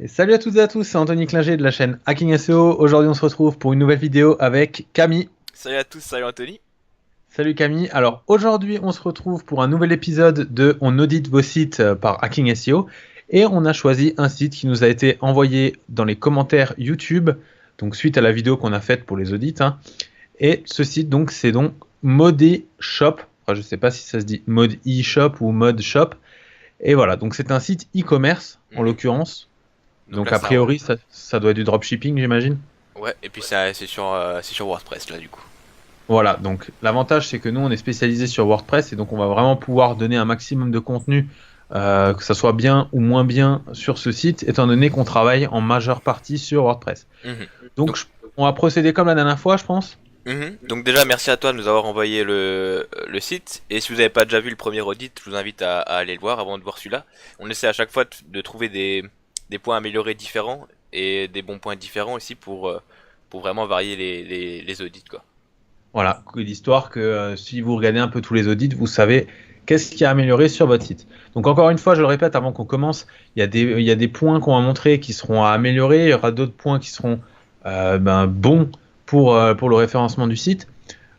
Et salut à toutes et à tous, c'est Anthony Klinger de la chaîne Hacking SEO. Aujourd'hui, on se retrouve pour une nouvelle vidéo avec Camille. Salut à tous, salut Anthony. Salut Camille. Alors aujourd'hui, on se retrouve pour un nouvel épisode de On audite vos sites par Hacking SEO. Et on a choisi un site qui nous a été envoyé dans les commentaires YouTube, donc suite à la vidéo qu'on a faite pour les audits, hein. Et ce site, donc, c'est donc Modé Shop. Enfin, je ne sais pas si ça se dit Mode eShop ou Mode Shop. Et voilà, donc c'est un site e-commerce en Mhm. l'occurrence. Donc Donc là, a ça, priori, ça doit être du dropshipping, j'imagine. ouais, et puis c'est sur WordPress là du coup. Voilà, donc l'avantage c'est que nous on est spécialisé sur WordPress et donc on va vraiment pouvoir donner un maximum de contenu, que ça soit bien ou moins bien sur ce site, étant donné qu'on travaille en majeure partie sur WordPress. Mhm. Donc Donc, on va procéder comme la dernière fois, je pense. donc déjà, merci à toi de nous avoir envoyé le site. Et si vous n'avez pas déjà vu le premier audit, je vous invite à aller le voir avant de voir celui-là. On essaie à chaque fois de trouver des points améliorés différents et des bons points différents aussi pour vraiment varier les audits quoi. Voilà, l'histoire que si vous regardez un peu tous les audits, vous savez qu'est-ce qui a amélioré sur votre site. Donc encore une fois, je le répète avant qu'on commence, il y a des points qu'on va montrer qui seront à améliorer, il y aura d'autres points qui seront bons pour le référencement du site.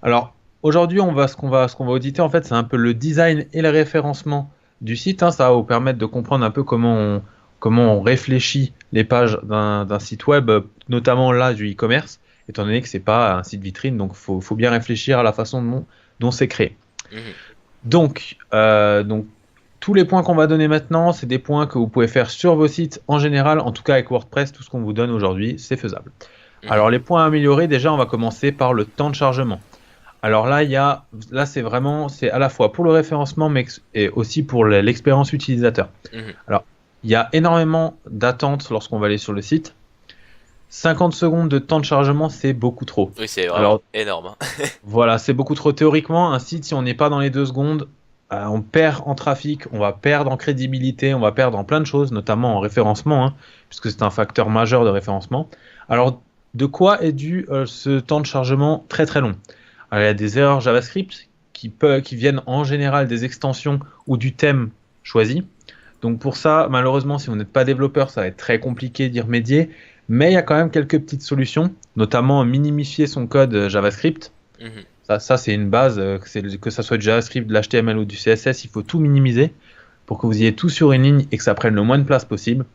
Alors aujourd'hui, ce qu'on va auditer en fait, c'est un peu le design et le référencement du site, hein. Ça va vous permettre de comprendre un peu comment on réfléchit les pages d'un site web, notamment là du e-commerce, étant donné que c'est pas un site vitrine, donc faut bien réfléchir à la façon dont c'est créé. Mhm. Donc tous les points qu'on va donner maintenant, c'est des points que vous pouvez faire sur vos sites en général, en tout cas avec WordPress, tout ce qu'on vous donne aujourd'hui, c'est faisable. Mhm. Alors les points à améliorer, déjà on va commencer par le temps de chargement. Alors là, là c'est à la fois pour le référencement, mais et aussi pour l'expérience utilisateur. Mhm. Alors, il y a énormément d'attentes lorsqu'on va aller sur le site. 50 secondes de temps de chargement, c'est beaucoup trop. Oui, c'est vraiment Alors énorme, hein. voilà, c'est beaucoup trop théoriquement. Un site, si on n'est pas dans les 2 secondes, on perd en trafic, on va perdre en crédibilité, on va perdre en plein de choses, notamment en référencement, hein, puisque c'est un facteur majeur de référencement. Alors, de quoi est dû ce temps de chargement très très long? Alors, il y a des erreurs JavaScript qui viennent en général des extensions ou du thème choisi. Donc pour ça, malheureusement, si vous n'êtes pas développeur, ça va être très compliqué d'y remédier. Mais il y a quand même quelques petites solutions, notamment minimifier son code JavaScript. Mhm. Ça c'est une base, que ça soit du JavaScript, de l'HTML ou du CSS, il faut tout minimiser pour que vous ayez tout sur une ligne et que ça prenne le moins de place possible.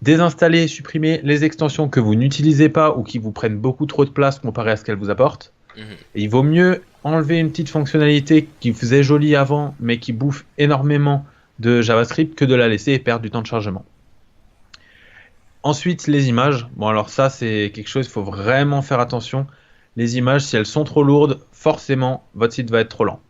Désinstaller, supprimer les extensions que vous n'utilisez pas ou qui vous prennent beaucoup trop de place comparé à ce qu'elles vous apportent. Mhm. Et il vaut mieux enlever une petite fonctionnalité qui faisait jolie avant, mais qui bouffe énormément de JavaScript que de la laisser et perdre du temps de chargement. Ensuite, les images. Bon, alors ça, c'est quelque chose, il faut vraiment faire attention. Les images, si elles sont trop lourdes, forcément, votre site va être trop lent.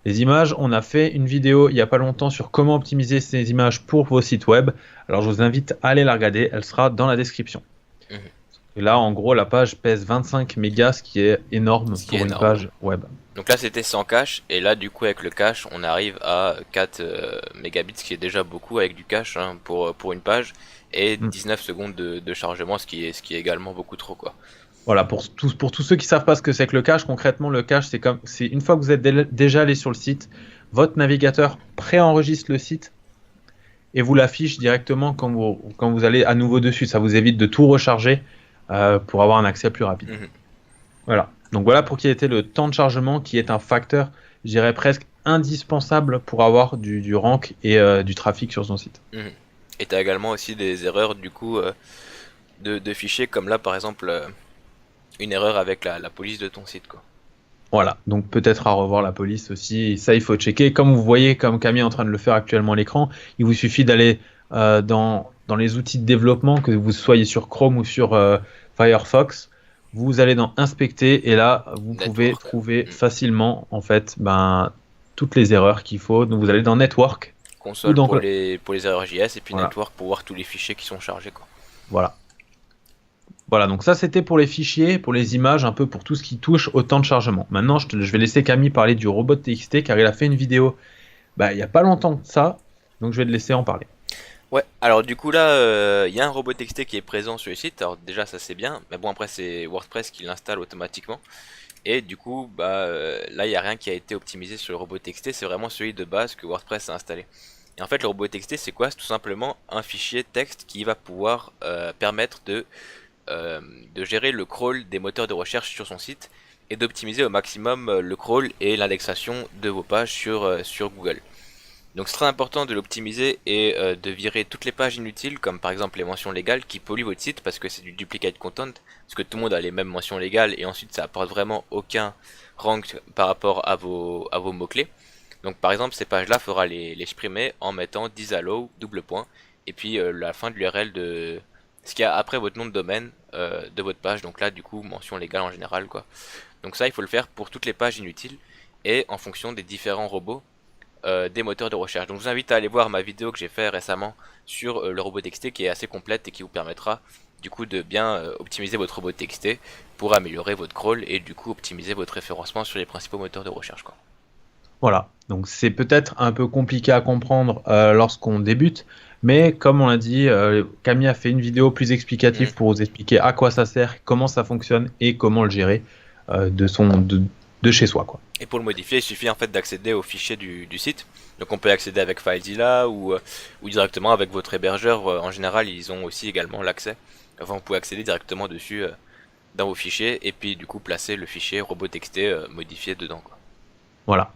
Les images, on a fait une vidéo il n'y a pas longtemps sur comment optimiser ces images pour vos sites web. Alors, je vous invite à aller la regarder, elle sera dans la description. Mhm. Et là, en gros, la page pèse 25 mégas, ce qui est énorme Ce qui est pour une énorme. page web. Donc là c'était sans cache et là du coup avec le cache on arrive à 4 mégabits ce qui est déjà beaucoup avec du cache hein, pour une page et Mm. 19 secondes de chargement ce qui est également beaucoup trop quoi. Voilà, pour tous ceux qui savent pas ce que c'est que le cache, concrètement, le cache, c'est une fois que vous êtes déjà allé sur le site, votre navigateur préenregistre le site et vous l'affiche directement quand vous allez à nouveau dessus. Ça vous évite de tout recharger pour avoir un accès plus rapide. Mhm. Voilà. Donc voilà pour qui était le temps de chargement qui est un facteur, je dirais presque indispensable pour avoir du rank et du trafic sur son site. Mhm. Et t'as également aussi des erreurs du coup de fichiers comme là par exemple une erreur avec la police de ton site quoi. Voilà, donc peut-être à revoir la police aussi. Et ça, il faut checker. Comme vous voyez, comme Camille est en train de le faire actuellement à l'écran, il vous suffit d'aller dans les outils de développement, que vous soyez sur Chrome ou sur Firefox. Vous allez dans Inspecter et là, vous pouvez Network. trouver Mhm. facilement en fait toutes les erreurs qu'il faut. Donc vous allez dans Network ou Console dans pour les erreurs JS et puis voilà, network pour voir tous les fichiers qui sont chargés quoi. voilà. Voilà, donc ça c'était pour les fichiers, pour les images, un peu pour tout ce qui touche au temps de chargement. Maintenant, je vais laisser Camille parler du robot TXT car il a fait une vidéo il n'y a pas longtemps que ça, donc je vais te laisser en parler. Ouais, alors du coup là, il y a un robot texté qui est présent sur le site, alors déjà ça c'est bien, mais bon après c'est WordPress qui l'installe automatiquement, et du coup là il n'y a rien qui a été optimisé sur le robot texté, c'est vraiment celui de base que WordPress a installé. Et en fait, le robot TXT, c'est quoi? C'est tout simplement un fichier texte qui va pouvoir permettre de gérer le crawl des moteurs de recherche sur son site et d'optimiser au maximum le crawl et l'indexation de vos pages sur Google. Donc c'est très important de l'optimiser et de virer toutes les pages inutiles, comme par exemple les mentions légales qui polluent votre site parce que c'est du duplicate content, parce que tout le monde a les mêmes mentions légales et ensuite ça apporte vraiment aucun rank par rapport à vos mots-clés. Donc par exemple ces pages-là fera les supprimer en mettant disallow, double point, et puis la fin de l'URL de ce qu'il y a après votre nom de domaine de votre page, donc là du coup mention légale en général quoi. Donc ça il faut le faire pour toutes les pages inutiles et en fonction des différents robots des moteurs de recherche. Donc je vous invite à aller voir ma vidéo que j'ai fait récemment sur le robot TXT qui est assez complète et qui vous permettra du coup de bien optimiser votre robot TXT pour améliorer votre crawl et du coup optimiser votre référencement sur les principaux moteurs de recherche quoi. Voilà, donc c'est peut-être un peu compliqué à comprendre lorsqu'on débute, mais comme on l'a dit, Camille a fait une vidéo plus explicative pour vous expliquer à quoi ça sert, comment ça fonctionne et comment le gérer de chez soi, quoi. Et pour le modifier, il suffit en fait d'accéder au fichier du site. Donc on peut accéder avec FileZilla ou directement avec votre hébergeur. En général, ils ont aussi également l'accès. Enfin, vous pouvez accéder directement dessus dans vos fichiers et puis du coup placer le fichier robot.txt modifié dedans quoi. Voilà.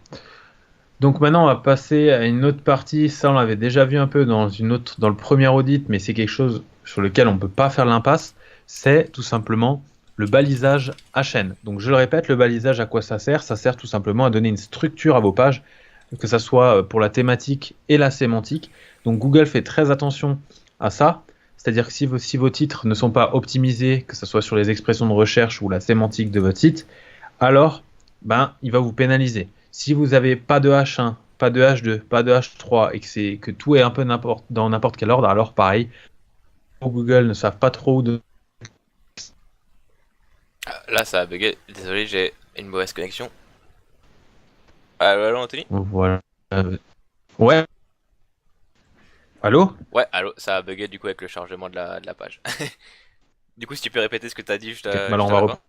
Donc maintenant, on va passer à une autre partie. Ça, on l'avait déjà vu un peu dans le premier audit, mais c'est quelque chose sur lequel on ne peut pas faire l'impasse. C'est tout simplement le balisage HN. Donc je le répète, le balisage, à quoi ça sert? Ça sert tout simplement à donner une structure à vos pages, que ça soit pour la thématique et la sémantique. Donc Google fait très attention à ça. C'est-à-dire que si vos titres ne sont pas optimisés, que ce soit sur les expressions de recherche ou la sémantique de votre site, alors il va vous pénaliser. Si vous n'avez pas de H1, pas de H2, pas de H3 et que tout est un peu dans n'importe quel ordre, alors pareil, Google ne savent pas trop où de... Là ça a bugué, désolé j'ai une mauvaise connexion. Allô Anthony? Voilà. Ouais. Allô? Ouais, allô, ça a bugué du coup avec le chargement de la page. Du coup si tu peux répéter ce que t'as dit juste Ok, juste alors on à va la reprendre. fin.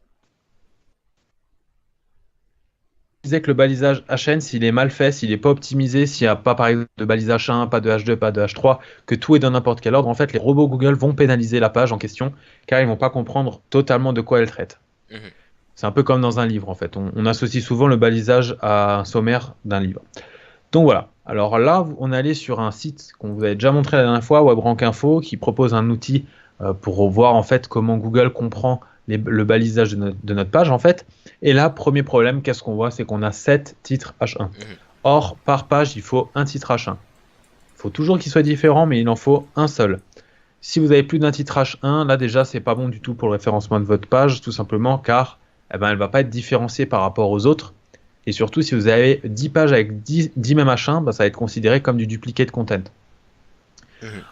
Je disais que le balisage HN, s'il est mal fait, s'il n'est pas optimisé, s'il n'y a pas par exemple de balisage H1, pas de H2, pas de H3, que tout est dans n'importe quel ordre, en fait, les robots Google vont pénaliser la page en question, car ils ne vont pas comprendre totalement de quoi elle traite. Mhm. C'est un peu comme dans un livre, en fait. On associe souvent le balisage à un sommaire d'un livre. Donc voilà. Alors là, on est allé sur un site qu'on vous avait déjà montré la dernière fois, WebRank Info, qui propose un outil pour voir en fait comment Google comprend le balisage de notre page en fait. Et là, premier problème, qu'est-ce qu'on voit? C'est qu'on a 7 titres H1. Mhm. Or, par page, il faut un titre H1. Il faut toujours qu'il soit différent, mais il en faut un seul. Si vous avez plus d'un titre H1, là déjà, c'est pas bon du tout pour le référencement de votre page, tout simplement car elle ne va pas être différenciée par rapport aux autres. Et surtout, si vous avez 10 pages avec 10 mêmes H1, ça va être considéré comme du duplicate content. Mhm.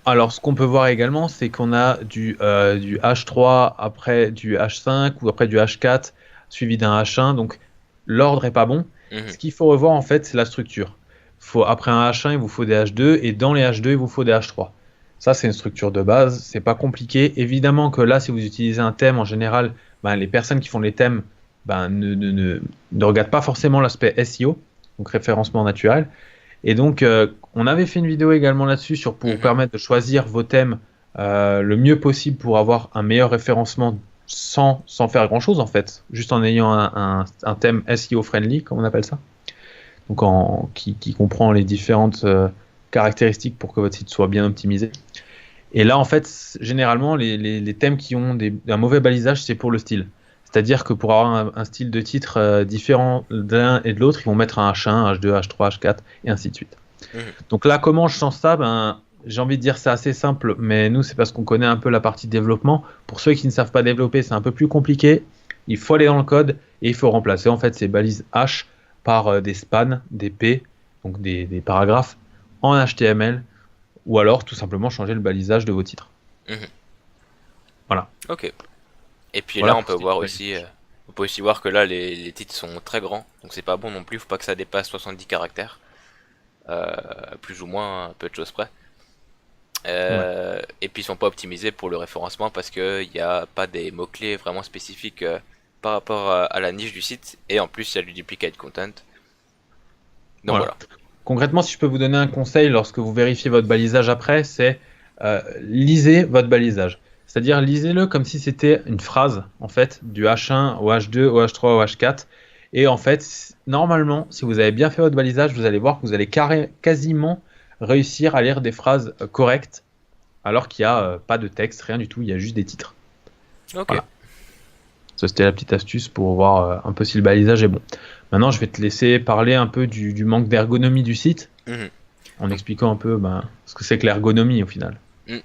Alors, ce qu'on peut voir également, c'est qu'on a du H3, après du H5 ou après du H4, suivi d'un H1. Donc, l'ordre est pas bon. Mhm. Ce qu'il faut revoir, en fait, c'est la structure. Après un H1, il vous faut des H2, et dans les H2, il vous faut des H3. Ça, c'est une structure de base, c'est pas compliqué. Évidemment que là, si vous utilisez un thème, en général, les personnes qui font les thèmes ne regardent pas forcément l'aspect SEO, donc référencement naturel. Et donc, on avait fait une vidéo également là-dessus pour vous permettre de choisir vos thèmes le mieux possible pour avoir un meilleur référencement sans faire grand-chose en fait, juste en ayant un thème SEO friendly, comme on appelle ça. Donc, qui comprend les différentes caractéristiques pour que votre site soit bien optimisé. Et là, en fait, généralement, les thèmes qui ont un mauvais balisage, c'est pour le style. C'est-à-dire que pour avoir un style de titre différent de l'un et de l'autre, ils vont mettre un H1, H2, H3, H4 et ainsi de suite. Mhm. Donc là, comment je sens ça? J'ai envie de dire c'est assez simple, mais nous, c'est parce qu'on connaît un peu la partie développement. Pour ceux qui ne savent pas développer, c'est un peu plus compliqué. Il faut aller dans le code et il faut remplacer en fait ces balises H par des spans, des P, donc des paragraphes en HTML, ou alors tout simplement changer le balisage de vos titres. Mhm. Voilà. Ok. Et puis Voilà là, pour ce qui est balisage. on peut aussi voir que là, les titres sont très grands, donc c'est pas bon non plus. Faut pas que ça dépasse 70 caractères, plus ou moins, un peu de choses près. Ouais. Et puis ils sont pas optimisés pour le référencement parce que il n'y a pas des mots-clés vraiment spécifiques par rapport à la niche du site. Et en plus, il y a du duplicate content. Donc Voilà. voilà. concrètement, si je peux vous donner un conseil lorsque vous vérifiez votre balisage après, c'est lisez votre balisage. C'est-à-dire lisez-le comme si c'était une phrase, en fait, du H1 au H2, au H3, au H4. Et en fait, normalement, si vous avez bien fait votre balisage, vous allez voir que vous allez quasiment réussir à lire des phrases correctes, alors qu'il n'y a pas de texte, rien du tout, il y a juste des titres. Ok. Voilà. Ça, c'était la petite astuce pour voir un peu si le balisage est bon. Maintenant, je vais te laisser parler un peu du manque d'ergonomie du site, Mhm. en expliquant un peu ce que c'est que l'ergonomie au final.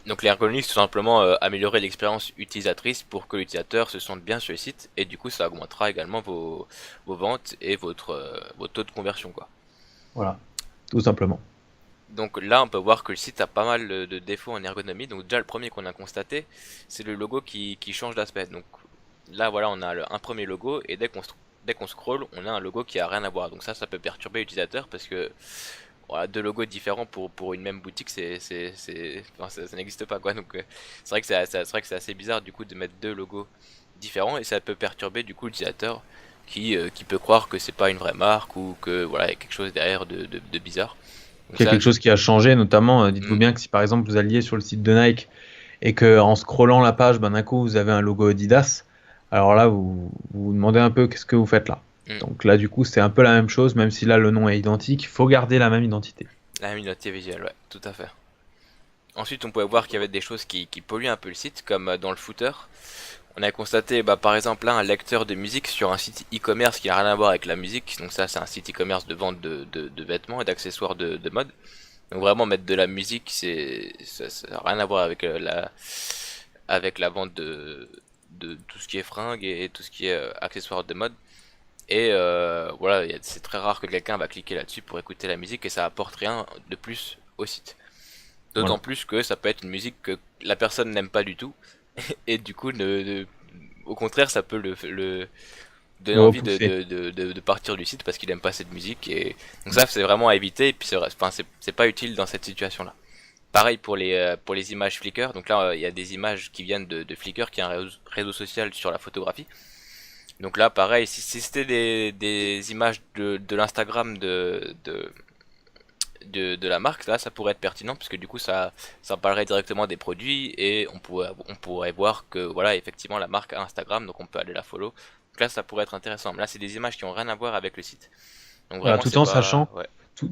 Donc l'ergonomie, c'est tout simplement améliorer l'expérience utilisatrice pour que l'utilisateur se sente bien sur le site et du coup ça augmentera également vos ventes et votre taux de conversion quoi. Voilà, tout simplement. Donc là on peut voir que le site a pas mal de défauts en ergonomie. Donc déjà le premier qu'on a constaté c'est le logo qui change d'aspect. Donc là voilà on a un premier logo et dès qu'on scrolle on a un logo qui a rien à voir. Donc ça peut perturber l'utilisateur parce que voilà, deux logos différents pour une même boutique, enfin, ça n'existe pas quoi. Donc c'est vrai que c'est vrai que c'est assez bizarre du coup de mettre deux logos différents et ça peut perturber du coup l'utilisateur qui peut croire que c'est pas une vraie marque ou que voilà il y a quelque chose derrière de bizarre. Donc Il y a ça, quelque chose qui a changé, notamment, dites-vous hmm, bien que si par exemple vous alliez sur le site de Nike et que en scrollant la page, d'un coup vous avez un logo Adidas, alors là vous demandez un peu qu'est-ce que vous faites là. hmm, Donc là du coup c'est un peu la même chose, même si là le nom est identique, il faut garder la même identité. la même identité visuelle, ouais, tout à fait. Ensuite, on pouvait voir qu'il y avait des choses qui polluent un peu le site, comme dans le footer. On a constaté, par exemple, là, un lecteur de musique sur un site e-commerce qui n'a rien à voir avec la musique. Donc ça, c'est un site e-commerce de vente de vêtements et d'accessoires de mode. Donc vraiment, mettre de la musique, ça n'a rien à voir avec avec la vente de tout ce qui est fringues et tout ce qui est accessoires de mode. Et voilà, c'est très rare que quelqu'un va cliquer là-dessus pour écouter la musique et ça apporte rien de plus au site. D'autant Voilà. plus que ça peut être une musique que la personne n'aime pas du tout et du coup, au contraire, ça peut le donner Le envie repousser. de partir du site parce qu'il aime pas cette musique. Et donc ça, c'est vraiment à éviter. Et puis, enfin, c'est pas utile dans cette situation-là. Pareil pour les images Flickr. Donc là, il y a des images qui viennent de Flickr, qui est un réseau social sur la photographie. Donc là, pareil, si c'était des images de l'Instagram de la marque, là, ça pourrait être pertinent parce que du coup, ça parlerait directement des produits et on pourrait voir que voilà, effectivement, la marque a Instagram, donc on peut aller la follow. Donc là, ça pourrait être intéressant. Mais là, c'est des images qui ont rien à voir avec le site. Donc Voilà, vraiment, c'est pas, ouais.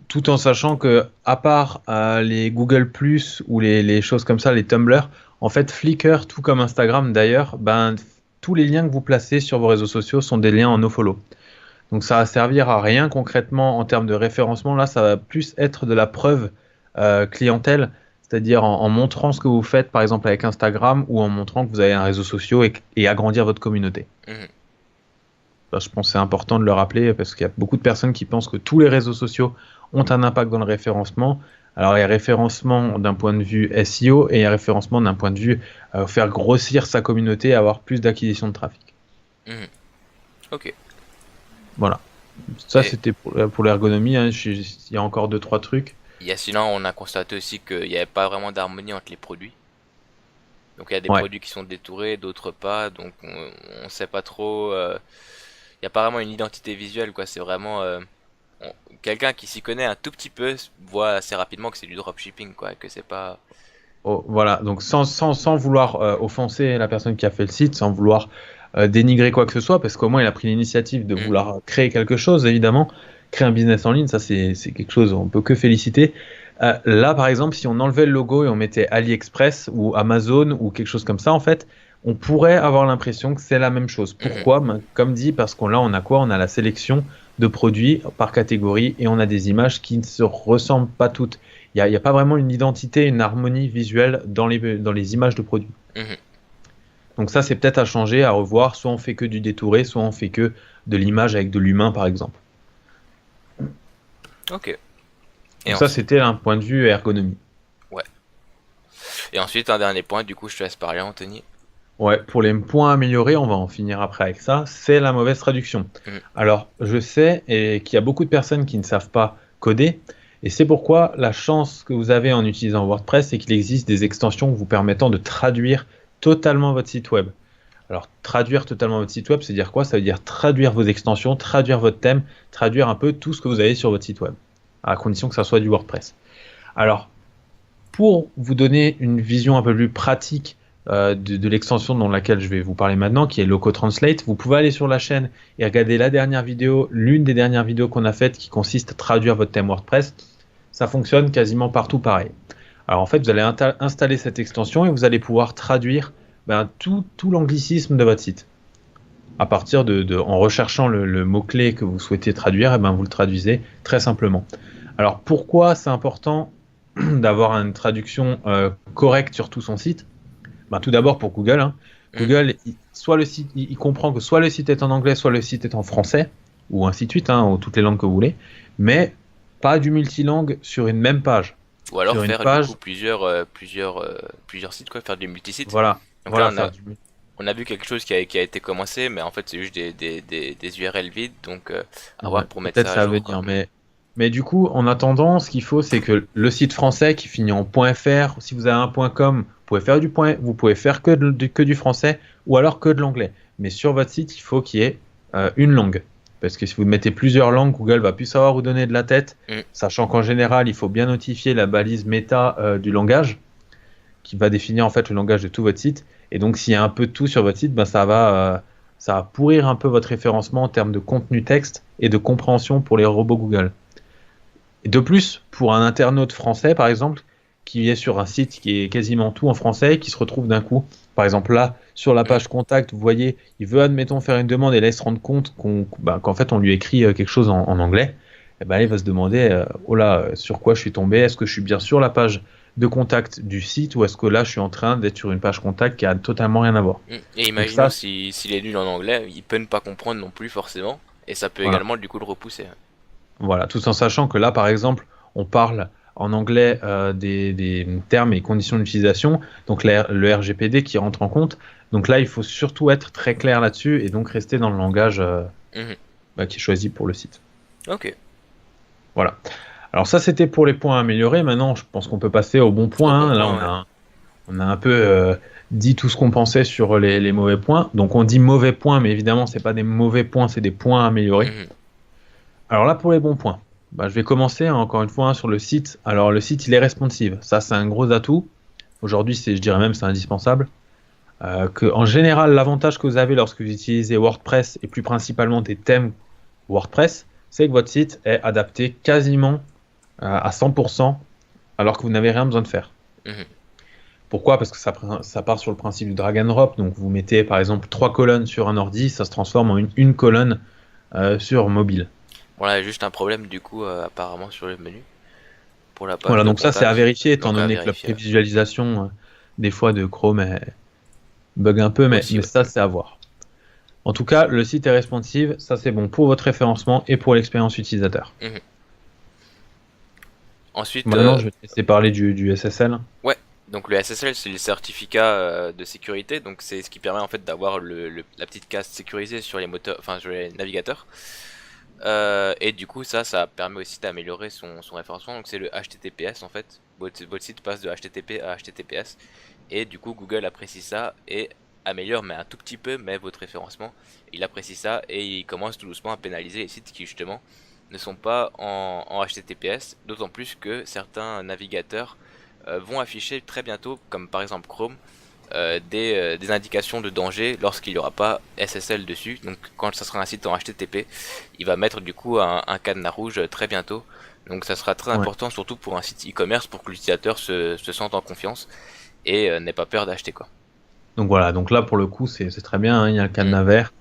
tout en sachant que, à part les Google Plus ou les choses comme ça, les Tumblr, en fait, Flickr, tout comme Instagram d'ailleurs, tous les liens que vous placez sur vos réseaux sociaux sont des liens en nofollow. Donc ça va servir à rien concrètement en termes de référencement. Là, ça va plus être de la preuve clientèle, c'est-à-dire en montrant ce que vous faites, par exemple avec Instagram, ou en montrant que vous avez un réseau social et agrandir votre communauté. Mhm. Ça, je pense que c'est important de le rappeler parce qu'il y a beaucoup de personnes qui pensent que tous les réseaux sociaux ont un impact dans le référencement. Alors, il y a référencement d'un point de vue SEO et il y a référencement d'un point de vue faire grossir sa communauté et avoir plus d'acquisition de trafic. Mhm. Ok. Voilà. Ça, Et c'était pour l'ergonomie, hein. Il y a encore deux, trois trucs. sinon, on a constaté aussi qu'il n'y avait pas vraiment d'harmonie entre les produits. Donc il y a des Ouais. produits qui sont détourés, d'autres pas. Donc on sait pas trop. Il n'y a pas vraiment une identité visuelle, quoi. C'est vraiment quelqu'un qui s'y connaît un tout petit peu voit assez rapidement que c'est du dropshipping, quoi, et que c'est pas. Oh, voilà. Donc, sans vouloir offenser la personne qui a fait le site, sans vouloir dénigrer quoi que ce soit, parce qu'au moins, il a pris l'initiative de Hmm, vouloir créer quelque chose, évidemment. Créer un business en ligne, ça, c'est quelque chose, on peut que féliciter. Là, par exemple, si on enlevait le logo et on mettait AliExpress ou Amazon ou quelque chose comme ça, en fait, on pourrait avoir l'impression que c'est la même chose. mhm, Pourquoi? Comme dit, parce qu'on là, on a quoi? On a la sélection de produits par catégorie et on a des images qui ne se ressemblent pas toutes. Il y a pas vraiment une identité, une harmonie visuelle dans les images de produits. mhm. Donc ça, c'est peut-être à changer, à revoir. Soit on fait que du détouré, soit on fait que de l'image avec de l'humain, par exemple. Ok. Et Donc ça, ensuite, c'était un point de vue ergonomie. ouais. Et ensuite un dernier point. Du coup, je te laisse parler, Anthony. Ouais, pour les points améliorés, on va en finir après avec ça, c'est la mauvaise traduction. Mhm, Alors, je sais qu'il y a beaucoup de personnes qui ne savent pas coder, et c'est pourquoi la chance que vous avez en utilisant WordPress, c'est qu'il existe des extensions vous permettant de traduire totalement votre site web. Alors, traduire totalement votre site web, c'est dire quoi? Ça veut dire traduire vos extensions, traduire votre thème, traduire un peu tout ce que vous avez sur votre site web. à condition que ça soit du WordPress. Alors, pour vous donner une vision un peu plus pratique de l'extension dans laquelle je vais vous parler maintenant, qui est Loco Translate, vous pouvez aller sur la chaîne et regarder l'une des dernières vidéos qu'on a faites qui consiste à traduire votre thème WordPress. Ça fonctionne quasiment partout pareil. Alors en fait, vous allez installer cette extension et vous allez pouvoir traduire tout l'anglicisme de votre site. À partir en recherchant le mot-clé que vous souhaitez traduire, vous le traduisez très simplement. Alors pourquoi c'est important d'avoir une traduction correcte sur tout son site? Tout d'abord pour Google. Google, il comprend que soit le site est en anglais, soit le site est en français, ou ainsi de suite, ou toutes les langues que vous voulez, mais pas du multilangue sur une même page. Ou alors faire du coup, plusieurs sites, faire du multisite. Voilà. Donc là, on a vu quelque chose qui a été commencé, mais en fait c'est juste des URL vides, donc à voir pour mettre ça à jour. Mais du coup, en attendant, ce qu'il faut, c'est que le site français qui finit en .fr, si vous avez un .com, vous pouvez faire que du français ou alors que de l'anglais. Mais sur votre site, il faut qu'il y ait une langue. Parce que si vous mettez plusieurs langues, Google va plus savoir où donner de la tête, sachant qu'en général, il faut bien notifier la balise méta du langage, qui va définir en fait le langage de tout votre site. Et donc, s'il y a un peu de tout sur votre site, ça va pourrir un peu votre référencement en termes de contenu texte et de compréhension pour les robots Google. Et de plus, pour un internaute français, par exemple, qui est sur un site qui est quasiment tout en français, qui se retrouve d'un coup, par exemple là, sur la page contact, vous voyez, il veut, admettons, faire une demande et là, il se rend compte qu'en fait, on lui écrit quelque chose en anglais, et il va se demander, sur quoi je suis tombé? Est-ce que je suis bien sur la page de contact du site ou est-ce que là, je suis en train d'être sur une page contact qui a totalement rien à voir? Et imaginons s'il est nul en anglais, il peut ne pas comprendre non plus forcément, et ça peut également du coup le repousser. Voilà, tout en sachant que là, par exemple, on parle en anglais des termes et conditions d'utilisation, donc le RGPD qui rentre en compte. Donc là, il faut surtout être très clair là-dessus et donc rester dans le langage qui est choisi pour le site. Ok. Voilà. Alors ça, c'était pour les points à améliorer. Maintenant, je pense qu'on peut passer au bon point. Là, on a un peu dit tout ce qu'on pensait sur les mauvais points. Donc on dit mauvais points, mais évidemment, c'est pas des mauvais points, c'est des points à améliorer. Alors là, pour les bons points, je vais commencer encore une fois sur le site. Alors le site, il est responsive. Ça, c'est un gros atout. Aujourd'hui, je dirais même c'est indispensable. En général, l'avantage que vous avez lorsque vous utilisez WordPress et plus principalement des thèmes WordPress, c'est que votre site est adapté quasiment à 100% alors que vous n'avez rien besoin de faire. Pourquoi? Parce que ça part sur le principe du drag and drop. Donc vous mettez par exemple 3 colonnes sur un ordi, ça se transforme en une colonne sur mobile. Voilà, juste un problème du coup apparemment sur le menu pour la page. Voilà, donc ça c'est à vérifier étant donné que la prévisualisation des fois de Chrome bug un peu, mais ça c'est à voir. En tout cas, le site est responsive, ça c'est bon pour votre référencement et pour l'expérience utilisateur. Ensuite, maintenant je vais te laisser parler du SSL. Ouais, donc le SSL c'est le certificat de sécurité, donc c'est ce qui permet en fait d'avoir la petite case sécurisée sur les moteurs, sur les navigateurs. Et du coup ça permet aussi d'améliorer son référencement, donc c'est le HTTPS en fait, votre site passe de HTTP à HTTPS et du coup Google apprécie ça et améliore mais un tout petit peu mais votre référencement, il apprécie ça et il commence tout doucement à pénaliser les sites qui justement ne sont pas en HTTPS, d'autant plus que certains navigateurs vont afficher très bientôt, comme par exemple Chrome, des indications de danger lorsqu'il n'y aura pas SSL dessus. Donc quand ça sera un site en HTTP, il va mettre du coup un cadenas rouge très bientôt. Donc ça sera très important, surtout pour un site e-commerce, pour que l'utilisateur se sente en confiance et n'ait pas peur d'acheter quoi. Donc voilà, donc là pour le coup c'est très bien, il y a un cadenas vert.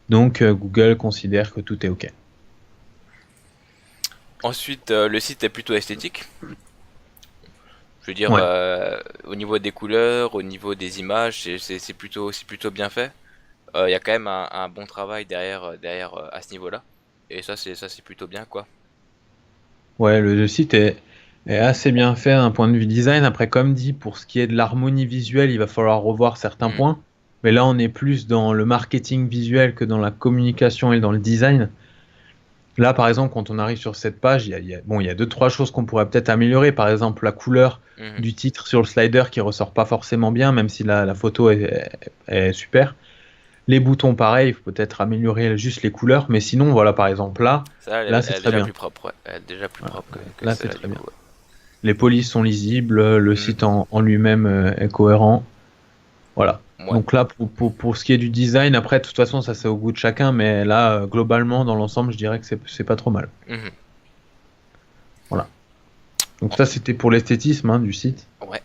Donc Google considère que tout est ok. Ensuite le site est plutôt esthétique. Je veux dire, au niveau des couleurs, au niveau des images, c'est plutôt bien fait. Il y a quand même un bon travail derrière à ce niveau-là. Et ça c'est plutôt bien quoi. Ouais, le site est assez bien fait d'un point de vue design. Après, comme dit, pour ce qui est de l'harmonie visuelle, il va falloir revoir certains points. Mais là, on est plus dans le marketing visuel que dans la communication et dans le design. Là, par exemple, quand on arrive sur cette page, il y a 2-3 choses qu'on pourrait peut-être améliorer. Par exemple, la couleur du titre sur le slider qui ressort pas forcément bien, même si la photo est super. Les boutons, pareil, il faut peut-être améliorer juste les couleurs, mais sinon, voilà, par exemple, Ça, là, c'est elle est très déjà bien. plus propre, ouais. Elle est déjà plus Voilà. propre que Là, c'est celle-là, très du bien. coup. Les polices sont lisibles, le Ouais. site en lui-même est cohérent. Voilà. Ouais. Donc là, pour ce qui est du design, après, de toute façon, ça c'est au goût de chacun, mais là, globalement, dans l'ensemble, je dirais que c'est pas trop mal. Mhm. Voilà. Donc ça, c'était pour l'esthétisme du site. Ouais.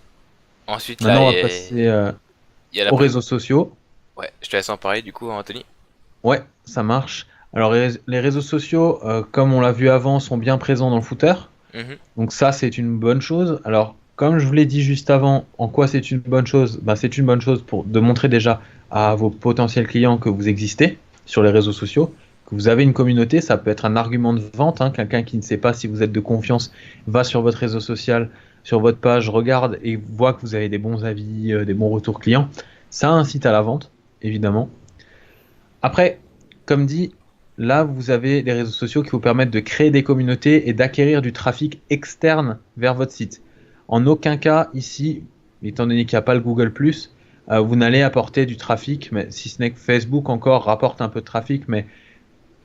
Ensuite, là, Maintenant, on va passer il y a la aux réseaux sociaux. Ouais, je te laisse en parler du coup, Anthony. Ouais, ça marche. Alors, les réseaux sociaux, comme on l'a vu avant, sont bien présents dans le footer. Mhm. Donc ça, c'est une bonne chose. Alors, comme je vous l'ai dit juste avant, en quoi c'est une bonne chose? Bah, c'est une bonne chose de montrer déjà à vos potentiels clients que vous existez sur les réseaux sociaux, que vous avez une communauté. Ça peut être un argument de vente. Quelqu'un qui ne sait pas si vous êtes de confiance va sur votre réseau social, sur votre page, regarde et voit que vous avez des bons avis, des bons retours clients. Ça incite à la vente, évidemment. Après, comme dit, là, vous avez des réseaux sociaux qui vous permettent de créer des communautés et d'acquérir du trafic externe vers votre site. En aucun cas, ici, étant donné qu'il n'y a pas le Google+, vous n'allez apporter du trafic, mais si ce n'est que Facebook encore rapporte un peu de trafic, mais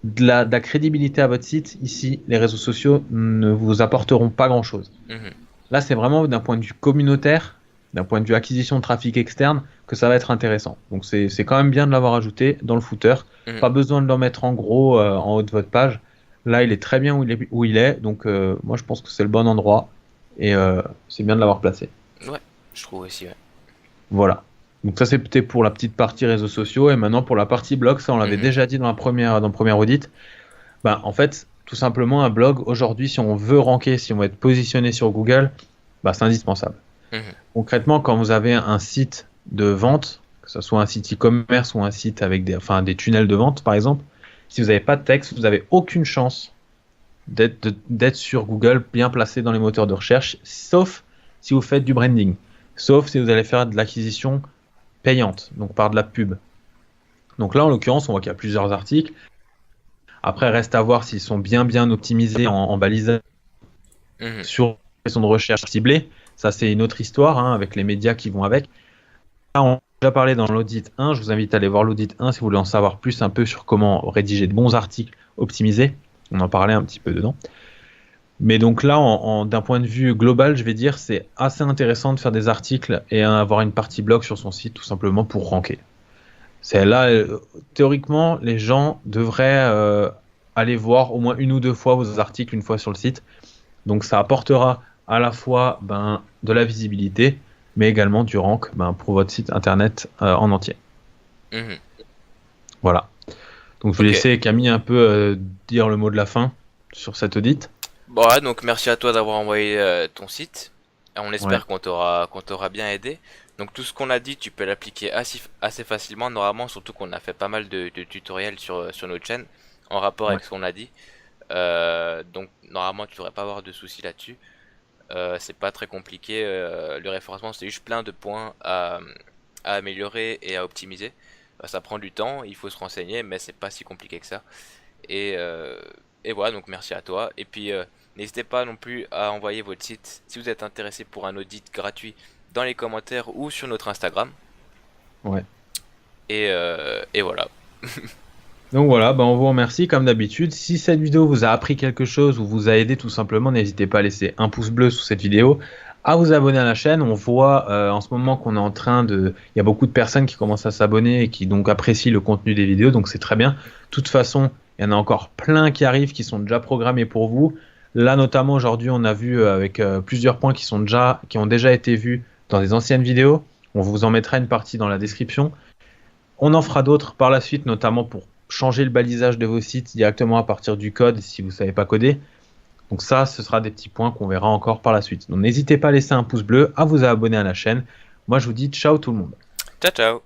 de la crédibilité à votre site, ici, les réseaux sociaux ne vous apporteront pas grand-chose. Mhm. Là, c'est vraiment d'un point de vue communautaire, d'un point de vue acquisition de trafic externe, que ça va être intéressant. Donc c'est quand même bien de l'avoir ajouté dans le footer. Mhm. Pas besoin de le mettre en gros en haut de votre page. Là, il est très bien où il est. Donc moi, je pense que c'est le bon endroit. Et c'est bien de l'avoir placé. Ouais, je trouve aussi, ouais. Voilà. Donc ça, c'était pour la petite partie réseaux sociaux. Et maintenant, pour la partie blog, ça, on l'avait Mhm. déjà dit dans le premier audit. Ben, en fait, tout simplement, un blog, aujourd'hui, si on veut ranker, si on veut être positionné sur Google, ben, c'est indispensable. Mhm. Concrètement, quand vous avez un site de vente, que ce soit un site e-commerce ou un site avec des tunnels de vente, par exemple, si vous n'avez pas de texte, vous n'avez aucune chance d'être sur Google, bien placé dans les moteurs de recherche, sauf si vous faites du branding, sauf si vous allez faire de l'acquisition payante, donc par de la pub. Donc là, en l'occurrence, on voit qu'il y a plusieurs articles. Après, reste à voir s'ils sont bien optimisés en balisage Mhm. sur les questions de recherche ciblée. Ça, c'est une autre histoire avec les médias qui vont avec. Là, on a déjà parlé dans l'audit 1. Je vous invite à aller voir l'audit 1 si vous voulez en savoir plus un peu sur comment rédiger de bons articles optimisés. On en parlait un petit peu dedans. Mais donc là, d'un point de vue global, je vais dire c'est assez intéressant de faire des articles et avoir une partie blog sur son site tout simplement pour ranker. C'est là, théoriquement, les gens devraient aller voir au moins une ou deux fois vos articles une fois sur le site. Donc ça apportera à la fois de la visibilité, mais également du rank pour votre site internet en entier. Mhm. Voilà. Donc je vais Ok. laisser Camille un peu dire le mot de la fin sur cet audit. Bon, ouais, donc merci à toi d'avoir envoyé ton site. On Ouais. espère qu'on t'aura bien aidé. Donc tout ce qu'on a dit, tu peux l'appliquer assez facilement, normalement, surtout qu'on a fait pas mal de tutoriels sur notre chaîne en rapport Ouais. avec ce qu'on a dit. Donc normalement, tu devrais pas avoir de soucis là-dessus. C'est pas très compliqué. Le référencement, c'est juste plein de points à améliorer et à optimiser. Ça prend du temps, il faut se renseigner, mais c'est pas si compliqué que ça. Et, euh, et voilà, donc merci à toi. Et puis n'hésitez pas non plus à envoyer votre site si vous êtes intéressé pour un audit gratuit dans les commentaires ou sur notre Instagram. Ouais. Et voilà. Donc voilà, on vous remercie comme d'habitude. Si cette vidéo vous a appris quelque chose ou vous a aidé tout simplement, n'hésitez pas à laisser un pouce bleu sous cette vidéo, à vous abonner à la chaîne. On voit en ce moment qu'on est en train de... Il y a beaucoup de personnes qui commencent à s'abonner et qui donc apprécient le contenu des vidéos, donc c'est très bien. De toute façon, il y en a encore plein qui arrivent, qui sont déjà programmés pour vous. Là notamment aujourd'hui, on a vu avec plusieurs points qui ont déjà été vus dans des anciennes vidéos. On vous en mettra une partie dans la description. On en fera d'autres par la suite, notamment pour changer le balisage de vos sites directement à partir du code si vous ne savez pas coder. Donc ça, ce sera des petits points qu'on verra encore par la suite. Donc n'hésitez pas à laisser un pouce bleu, à vous abonner à la chaîne. Moi, je vous dis ciao tout le monde. Ciao ciao.